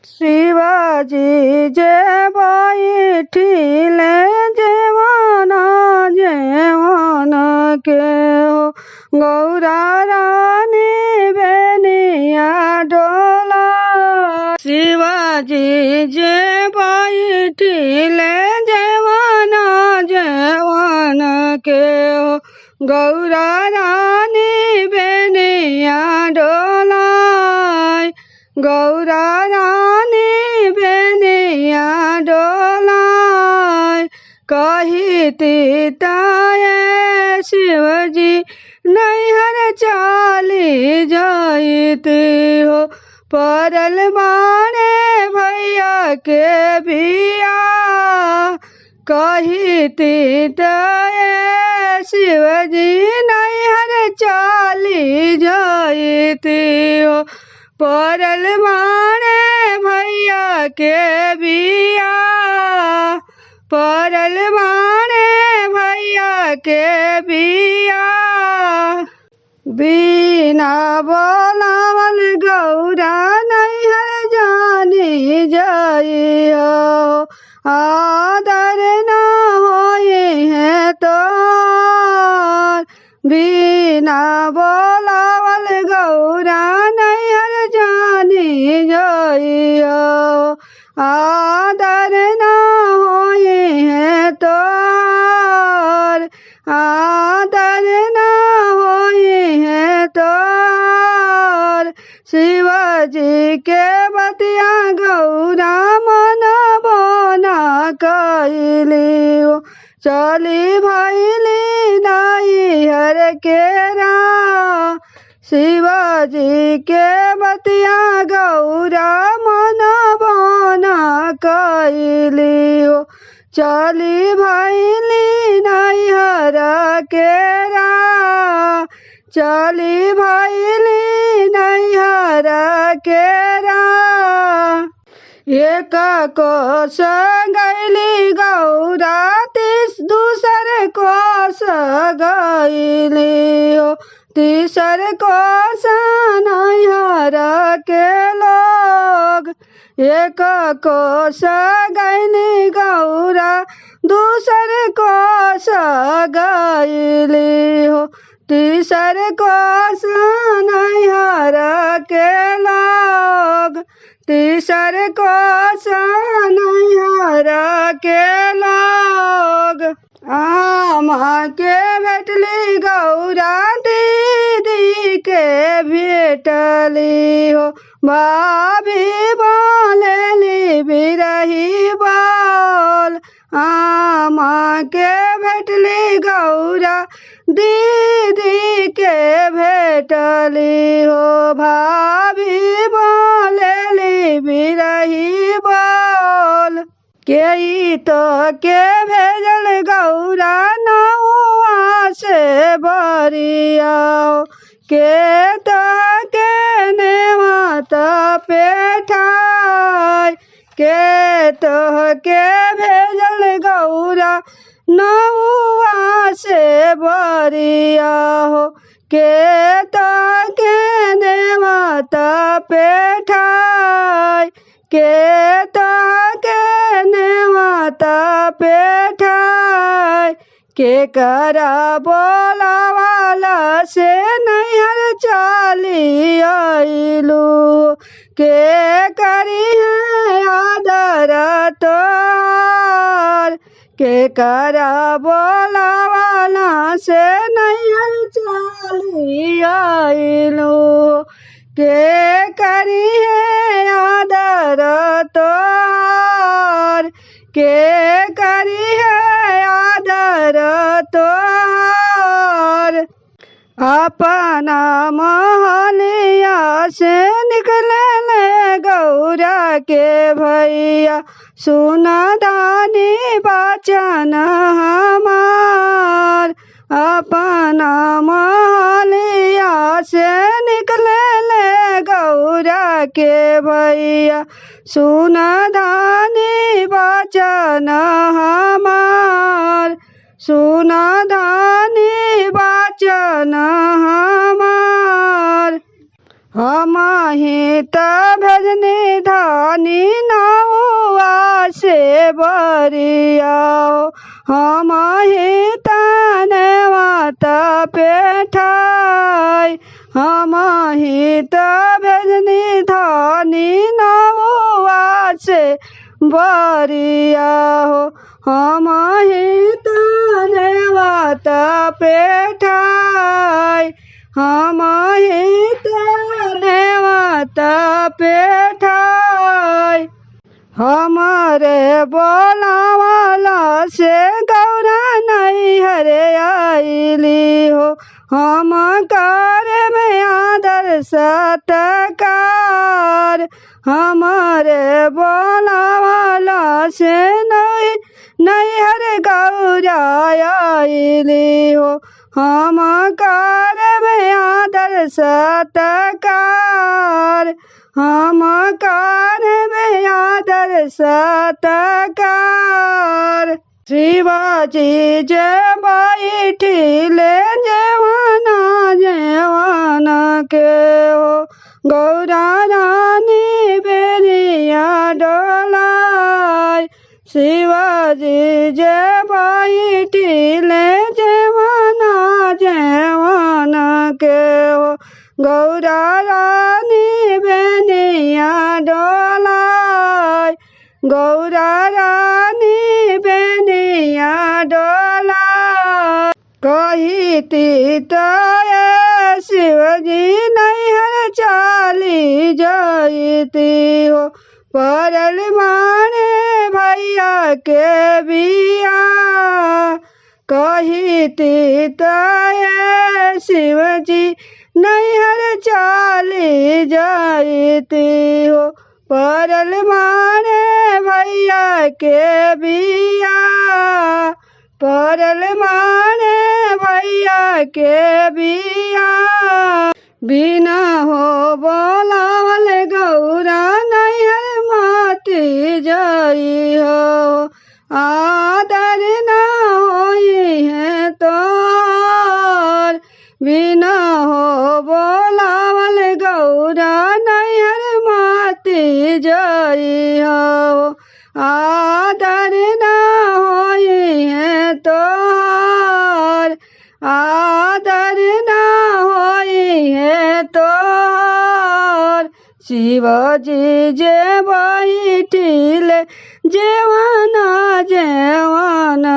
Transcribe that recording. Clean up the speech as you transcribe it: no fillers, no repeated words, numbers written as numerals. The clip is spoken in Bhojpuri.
शिवाजी जे बैठिले जेवन जेवन के हो गौरा रानी बेनिया डोला। शिवाजी जे बैठिले जेवन जेवन के हो गौरा रानी बेनिया डोला। गौरा रानी बेनिया डोलाय कही ताये शिवजी नैहर चाली जाइती हो परल बाणे भैया के बिया। कही ताये शिवजी नैहर चाली जाइती हो परल बाणे भैया के बिया। परल बाणे भैया के बिया। बिना बोलावल गौरा नैहर जानी जाइयो आदर न होए है तो। बिना बोलावल गौरा नैहर जानी जाइयो आदर न होए है तो। आदर न होए है तो। शिवाजी के बतिया गौरा मन बना कैली चली भैली नैहर केरा। शिवाजी के बतिया गौरा मन बना कैली चली भैली नैहर केरा। चली भैली नैहर केरा। एक कोस गैली गौरा दूसर कोस गैली तीसर कोस नैहर के लोग। एक कोस गैली गौरा दूसर कोस गैली तीसर कोस नैहर के लोग। तीसर कोस नैहर के लोग। आमा के भेटली गौरा दीदी के भेटली भाभी बोलेली बिरही बोल। आमा के भेटली गौरा दीदी के भेटली भाभी बोलेली बिरही बोल। के तो के भेजल गौरा नौआ से बरिया के तो के नेवत पेठाय। के तो के भेजल गौरा नौआ से बरिया के तो के नेवत पेठाय। के तो के नेवत पेठाय। के करा बोलावाला से नैहर चाली आइलू के करी है आदर तोर। के करा बोलावाला से नैहर चाली आइलू के करी है आदर तोर। के करी है आदर तोर। अपना महलिया से निकले गौरा के भैया सुना दानी बचन हमार। अपना महलिया से निकले गौरा के भैया सुना दानी बचन हमार। सुना दानी बचन हमार। हम ही त भजनी धानी बरिया हो हम ही तने वात पेठाई हम ही त भेजनी धनी नौआ से बरिया हो हम ही तने वात पेठाई हम ही तने वात पेठाई हमारे बोलावाला से गौरा नहीं हरे आईली हो हम कार में आदर सत्कार हमारे बोलावाला से नहीं हरे गौरा आईली हो हम कार में आदर सत्कार हम कार में आदर सत्कार शिवाजी जय बैठिले जवाना जवाना के हो गौरा रानी बेरिया डोलाई शिवाजी जय बैठिले जवाना जवाना के हो गौरा रानी बेनिया डोलाई गौरा रानी बेनिया डोलाई कही तीत शिवजी नैहर चाली जाती हो परल माने भैया के बिया कही तीत शिवजी नैहर चाली जाती हो परल माने भैया के बिया परल माने भैया के बिया बिना हो बोलावल गौरा नैहर माती जाई हो आदर ना होई है तोर बिना हो बोलावल गौरा नैहर माती जाई हो आदर ना होई है तोर आदर ना होई है तोर शिवजी जे बैठिले जेवाना जेवाना